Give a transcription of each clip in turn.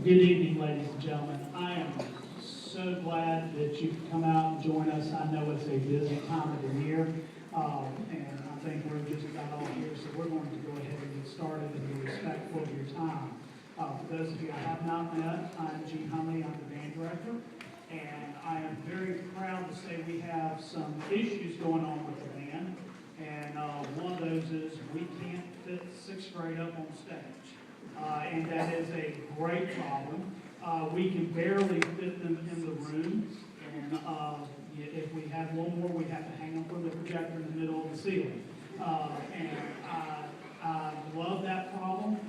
Good evening, ladies and gentlemen. I am so glad that you could come out and join us. I know it's a busy time of the year, and I think we're just about all here, so we're going to go ahead and get started and be respectful of your time. For those of you I have not met, I'm Gene Hunley. I'm the band director, and I am very proud to say we have some issues going on with the band, and one of those is we can't fit sixth grade up on stage. And that is a great problem. We can barely fit them in the room, and if we had one more, we'd have to hang them from the projector in the middle of the ceiling. And I love that problem,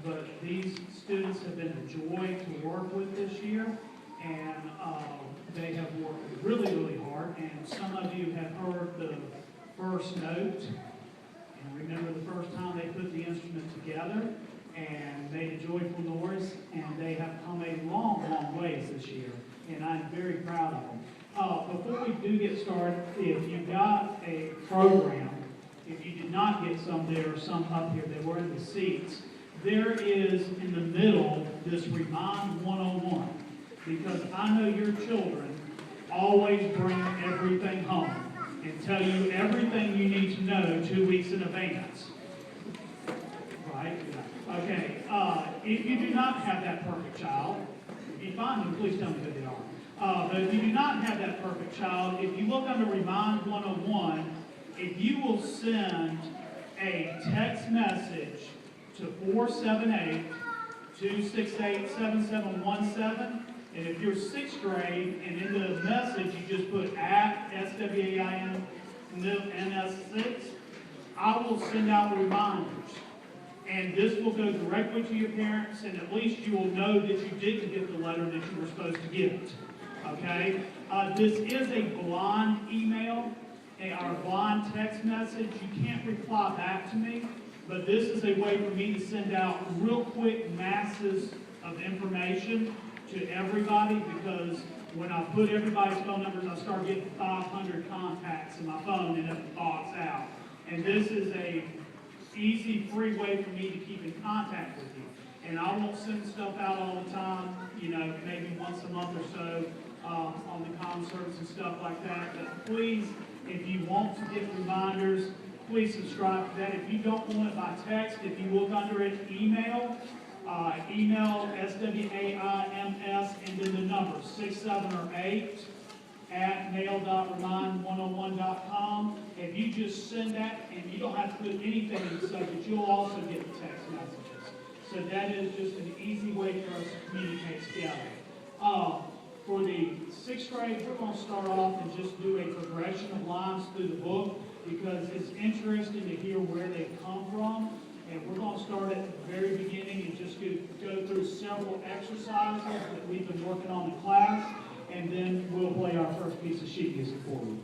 but these students have been a joy to work with this year, and they have worked really, really hard. And some of you have heard the first note, and remember the first time they put the instrument together and made a joyful noise, and they have come a long, long ways this year, and I'm very proud of them. Before we do get started, if you got a program, if you did not get some, there are some up here, they were in the seats. There is in the middle this Remind 101, because I know your children always bring everything home and tell you everything you need to know 2 weeks in advance. Right? Okay, if you do not have that perfect child, if you find them, please tell me who they are. But if you do not have that perfect child, if you look under Remind 101, if you will send a text message to 478-268-7717, and if you're sixth grade, and in the message you just put at SWAIN NS6, I will send out reminders. And this will go directly to your parents, and at least you will know that you didn't get the letter that you were supposed to get. Okay? This is a blind email, or a blind text message. You can't reply back to me, but this is a way for me to send out real quick masses of information to everybody, because when I put everybody's phone numbers, I start getting 500 contacts in my phone, and it bogs out. And this is a easy, free way for me to keep in contact with you. And I won't send stuff out all the time, maybe once a month or so on the concerts and stuff like that. But please, if you want to get reminders, please subscribe to that. If you don't want it by text, if you look under it, email SWAIMS and then the number 6, 7, or 8 at mail.remind101.com. If you just send that, and you don't have to put anything in the subject, you'll also get the text messages. So that is just an easy way for us to communicate together. For the sixth grade, we're going to start off and just do a progression of lines through the book, because it's interesting to hear where they've come from. And we're going to start at the very beginning and just go through several exercises that we've been working on in class. And then we'll play our first piece of sheet music for you.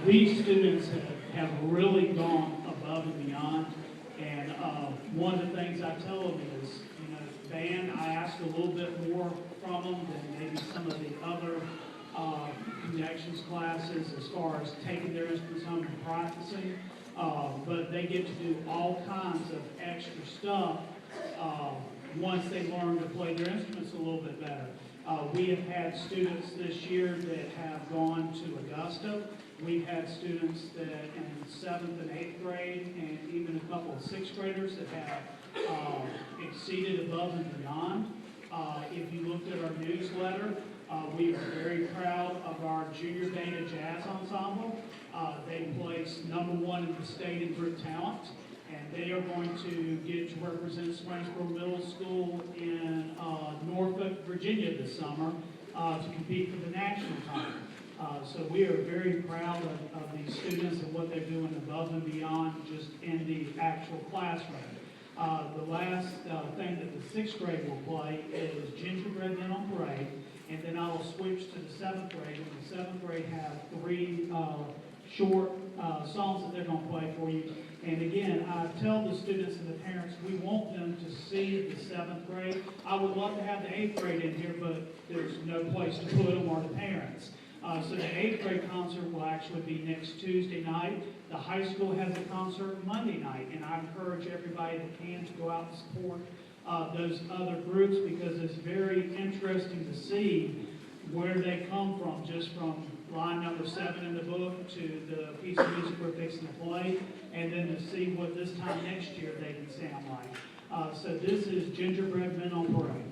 these students have really gone above and beyond. And one of the things I tell them is, you know, band, I ask a little bit more from them than maybe some of the other connections classes as far as taking their instruments home and practicing. But they get to do all kinds of extra stuff once they learn to play their instruments a little bit better. We have had students this year that have gone to Augusta. We've had students that in 7th and 8th grade, and even a couple of 6th graders that have exceeded above and beyond. If you looked at our newsletter, we are very proud of our Junior Beta Jazz Ensemble. They placed #1 in the state in group talent, and they are going to get to represent Swainsboro Middle School in Norfolk, Virginia this summer to compete for the national title. So we are very proud of these students and what they're doing above and beyond just in the actual classroom. The last thing that the 6th grade will play is Gingerbread Men on Parade, and then I will switch to the 7th grade, and the 7th grade have 3 short songs that they're going to play for you. And again, I tell the students and the parents, we want them to see the 7th grade. I would love to have the 8th grade in here, but there's no place to put them or the parents. So the 8th grade concert will actually be next Tuesday night. The high school has a concert Monday night, and I encourage everybody that can to go out and support those other groups, because it's very interesting to see where they come from, just from line number 7 in the book to the piece of music we're fixing to play, and then to see what this time next year they can sound like. So this is Gingerbread Men on Parade.